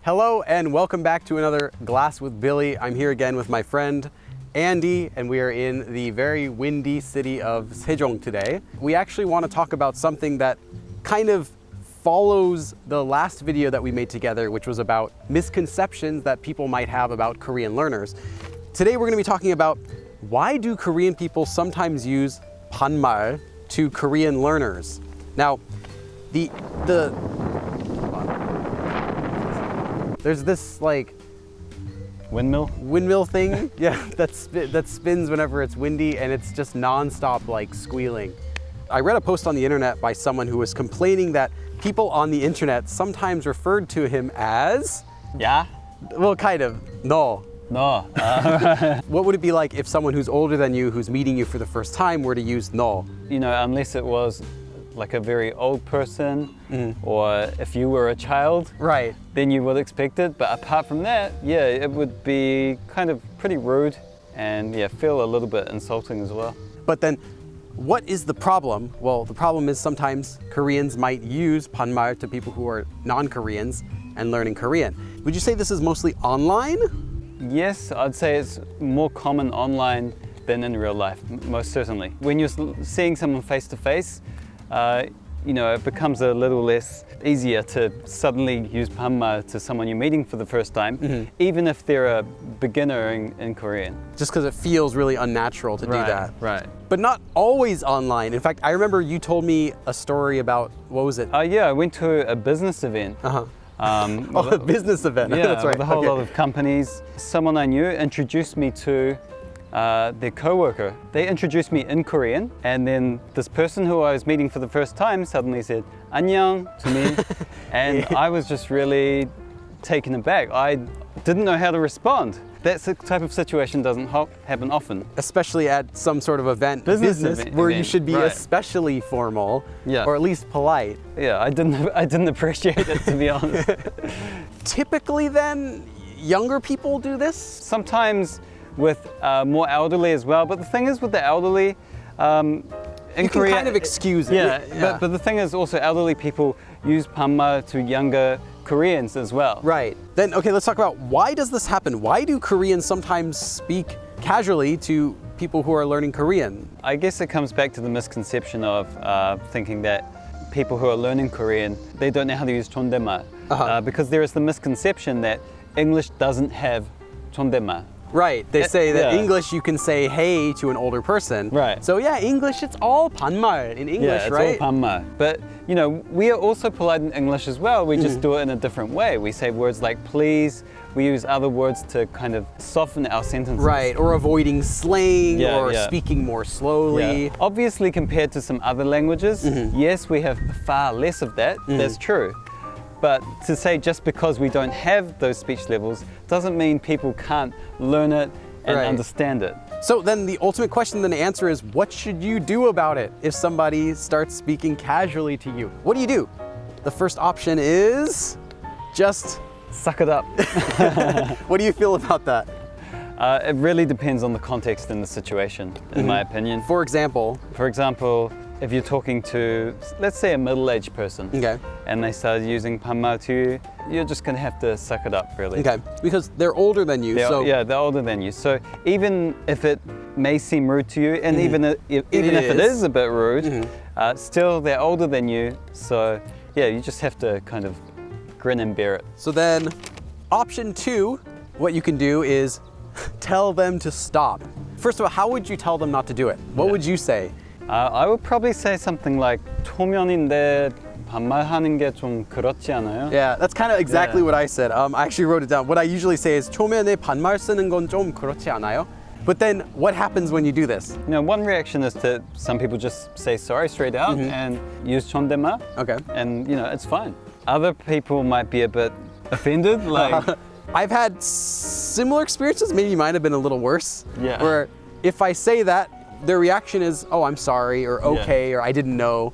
Hello and welcome back to another Glass with Billy. I'm here again with my friend Andy, and we are in the very windy city of Sejong today. We actually want to talk about something that kind of follows the last video that we made together, which was about misconceptions that people might have about Korean learners. Today we're going to be talking about why do Korean people sometimes use 반말 to Korean learners. Now, there's this like windmill thing, yeah, that spins whenever it's windy, and it's just nonstop like squealing. I read a post on the internet by someone who was complaining that people on the internet sometimes referred to him as, Yeah? well, kind of, no. No. What would it be like if someone who's older than you, who's meeting you for the first time, were to use no? You know, unless it was like a very old person or if you were a child, Right. then you would expect it. But apart from that, yeah, it would be kind of pretty rude and yeah, feel a little bit insulting as well. But then, what is the problem? Well, the problem is sometimes Koreans might use 반말 to people who are non-Koreans and learning Korean. Would you say this is mostly online? Yes, I'd say it's more common online than in real life, most certainly. When you're seeing someone face to face, you know, it becomes a little less easier to suddenly use 반말 to someone you're meeting for the first time, even if they're a beginner in Korean. Just because it feels really unnatural to do that. Right. But not always online. In fact, I remember you told me a story about, what was it? Yeah, I went to a business event. Oh, a business event. Yeah, That's right. with a whole Okay. lot of companies. Someone I knew introduced me to their co-worker. They introduced me in Korean, and then this person who I was meeting for the first time suddenly said "안녕" to me, and I was just really taken aback. I didn't know how to respond. That type of situation doesn't happen often. Especially at some sort of event, Business where you event, should be right. especially formal, Yeah. or at least polite. Yeah, I didn't appreciate it, to be honest. Typically then, younger people do this? Sometimes with more elderly as well, but the thing is with the elderly, in You can Korea, kind of excuse it. Yeah, But the thing is also elderly people use 반말 to younger Koreans as well. Right. Then, okay, let's talk about why does this happen? Why do Koreans sometimes speak casually to people who are learning Korean? I guess it comes back to the misconception of thinking that people who are learning Korean, they don't know how to use 존댓말. Because there is the misconception that English doesn't have 존댓말. Right. They say that yeah. English, you can say hey to an older person. Right. So yeah, English, it's all 반말 in English, Yeah, it's right? all 반말. But you know, we are also polite in English as well. We just do it in a different way. We say words like please. We use other words to kind of soften our sentences. Right, or avoiding slang, Yeah, or yeah. speaking more slowly. Yeah. Obviously, compared to some other languages, yes, we have far less of that. That's true. But to say just because we don't have those speech levels doesn't mean people can't learn it and Right. understand it. So then the ultimate question then to answer is, what should you do about it if somebody starts speaking casually to you? What do? The first option is just, Suck it up. what do you feel about that? It really depends on the context and the situation, in my opinion. For example, For example, if you're talking to, let's say, a middle-aged person, okay, and they start using 반말 to you, you're just going to have to suck it up, really. okay, because they're older than you, so Yeah, they're older than you. So even if it may seem rude to you, and even if it is a bit rude, still they're older than you. So yeah, you just have to kind of grin and bear it. So then, option 2, what you can do is tell them to stop. First of all, how would you tell them not to do it? What would you say? I would probably say something like 초면인데 반말하는 게 좀 그렇지 않아요? Yeah, that's kind of exactly Yeah. what I said. I actually wrote it down. What I usually say is 초면에 반말 쓰는 건 좀 그렇지 않아요? But then, what happens when you do this? You know, one reaction is to some people just say sorry straight out and use 존댓말. Okay. And you know, it's fine. Other people might be a bit offended, like I've had similar experiences, maybe mine have been a little worse, Yeah. where if I say that, their reaction is, oh, I'm sorry, or okay, or I didn't know.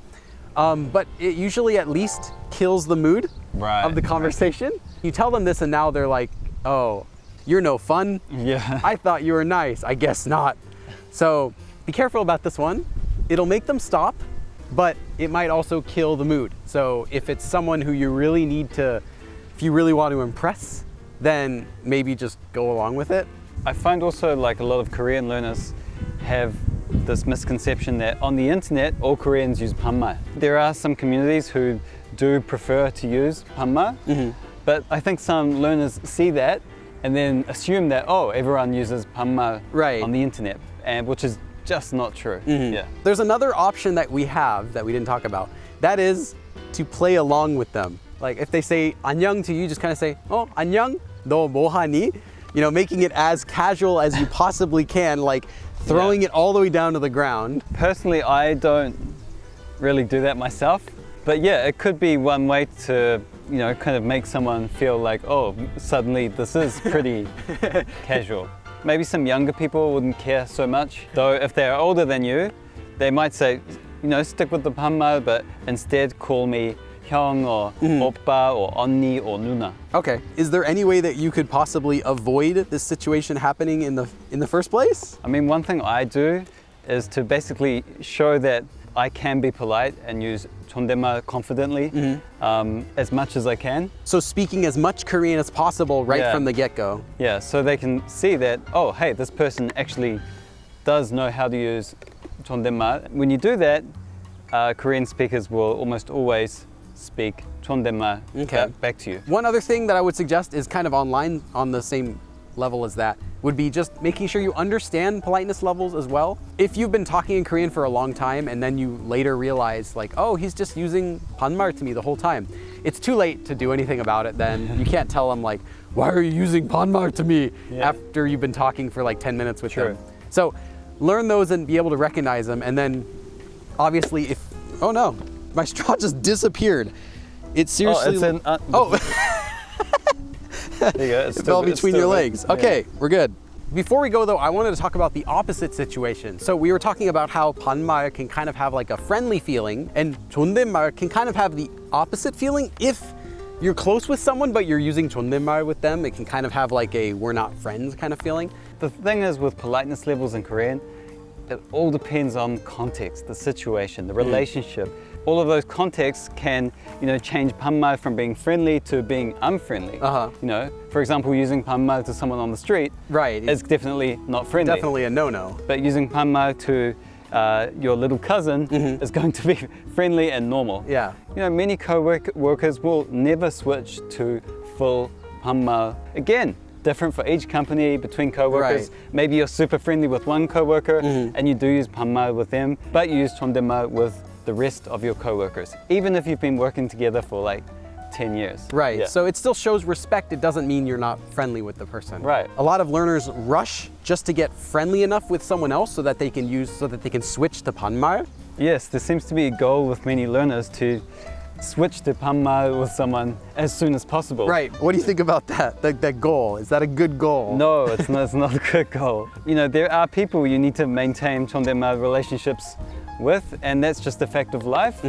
But it usually at least kills the mood Right, of the conversation. You tell them this and now they're like, oh, you're no fun. yeah. I thought you were nice, I guess not. So be careful about this one. It'll make them stop, but it might also kill the mood. So if it's someone who you really need to if you really want to impress, then maybe just go along with it. I find also like a lot of Korean learners have this misconception that on the internet all Koreans use 반말. There are some communities who do prefer to use 반말, but I think some learners see that and then assume that, oh, everyone uses 반말 Right. on the internet, and which is just not true. Yeah. There's another option that we have that we didn't talk about. That is to play along with them. Like if they say 안녕 to you, just kind of say, oh, 안녕, 너 뭐 하니? You know, making it as casual as you possibly can, like throwing it all the way down to the ground. Personally, I don't really do that myself, but yeah, it could be one way to, you know, kind of make someone feel like, oh, suddenly this is pretty casual. Maybe some younger people wouldn't care so much, though if they're older than you, they might say, you know, stick with the 반말, but instead call me 형 or 오빠 or 언니 or 누나. Okay. Is there any way that you could possibly avoid this situation happening in the first place? I mean, one thing I do is to basically show that I can be polite and use 존댓말 confidently as much as I can. So speaking as much Korean as possible right Yeah. from the get-go. Yeah, so they can see that, oh, hey, this person actually does know how to use 존댓말. When you do that, Korean speakers will almost always speak 존댓말 back to you. One other thing that I would suggest is kind of online on the same level as that would be just making sure you understand politeness levels as well. If you've been talking in Korean for a long time and then you later realize like, oh, he's just using 반말 to me the whole time, it's too late to do anything about it then. You can't tell him like, why are you using 반말 to me after you've been talking for like 10 minutes with them. So learn those and be able to recognize them, and then obviously if, oh no, my straw just disappeared. It seriously, There you go. it fell between your legs. Okay, we're good. Before we go though, I wanted to talk about the opposite situation. So we were talking about how 반말 can kind of have like a friendly feeling, and 존댓말 can kind of have the opposite feeling. If you're close with someone but you're using 존댓말 with them, it can kind of have like a we're not friends kind of feeling. The thing is with politeness levels in Korean, it all depends on context, the situation, the relationship. All of those contexts can, you know, change 반말 from being friendly to being unfriendly. You know, for example, using 반말 to someone on the street is definitely not friendly. Definitely a no-no. But using 반말 to your little cousin is going to be friendly and normal. Yeah. You know, many co-workers will never switch to full 반말. Again, different for each company, between co-workers. Maybe you're super friendly with one co-worker and you do use 반말 with them, but you use 존댓말 with the rest of your co-workers, even if you've been working together for like 10 years. Right, so it still shows respect. It doesn't mean you're not friendly with the person. Right. A lot of learners rush just to get friendly enough with someone else so that they can switch to 반말. Yes, there seems to be a goal with many learners to switch to 반말 with someone as soon as possible. Right, what do you think about that, that goal? Is that a good goal? No, it's not a good goal. You know, there are people you need to maintain 존댓말 relationships with, and that's just a fact of life.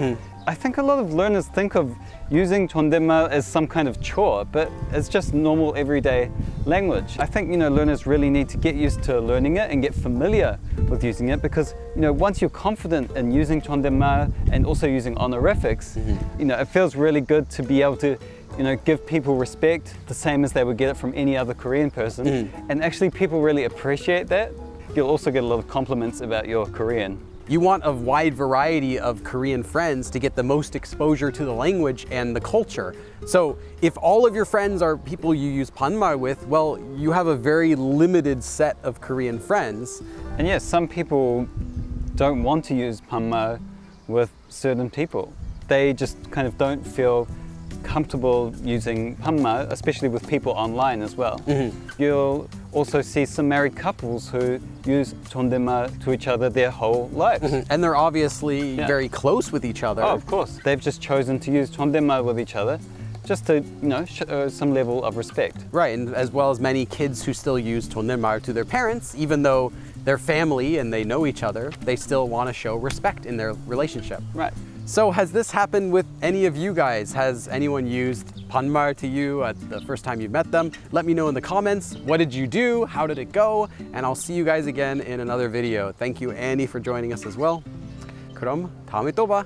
I think a lot of learners think of using 존댓말 as some kind of chore, but it's just normal everyday language. I think, you know, learners really need to get used to learning it and get familiar with using it, because, you know, once you're confident in using 존댓말 and also using honorifics, you know, it feels really good to be able to, you know, give people respect the same as they would get it from any other Korean person. And actually people really appreciate that. You'll also get a lot of compliments about your Korean. You want a wide variety of Korean friends to get the most exposure to the language and the culture. So if all of your friends are people you use 반말 with, well, you have a very limited set of Korean friends. And yes, some people don't want to use 반말 with certain people. They just kind of don't feel comfortable using 반말, especially with people online as well. You'll also see some married couples who use 존댓말 to each other their whole lives. And they're obviously very close with each other. Oh, of course. They've just chosen to use 존댓말 with each other just to, you know, show some level of respect. Right, and as well as many kids who still use 존댓말 to their parents, even though they're family and they know each other, they still want to show respect in their relationship. Right. So has this happened with any of you guys? Has anyone used 반말 to you at the first time you met them? Let me know in the comments. What did you do? How did it go? And I'll see you guys again in another video. Thank you, Andy, for joining us as well. 그럼 다음에 또 봐.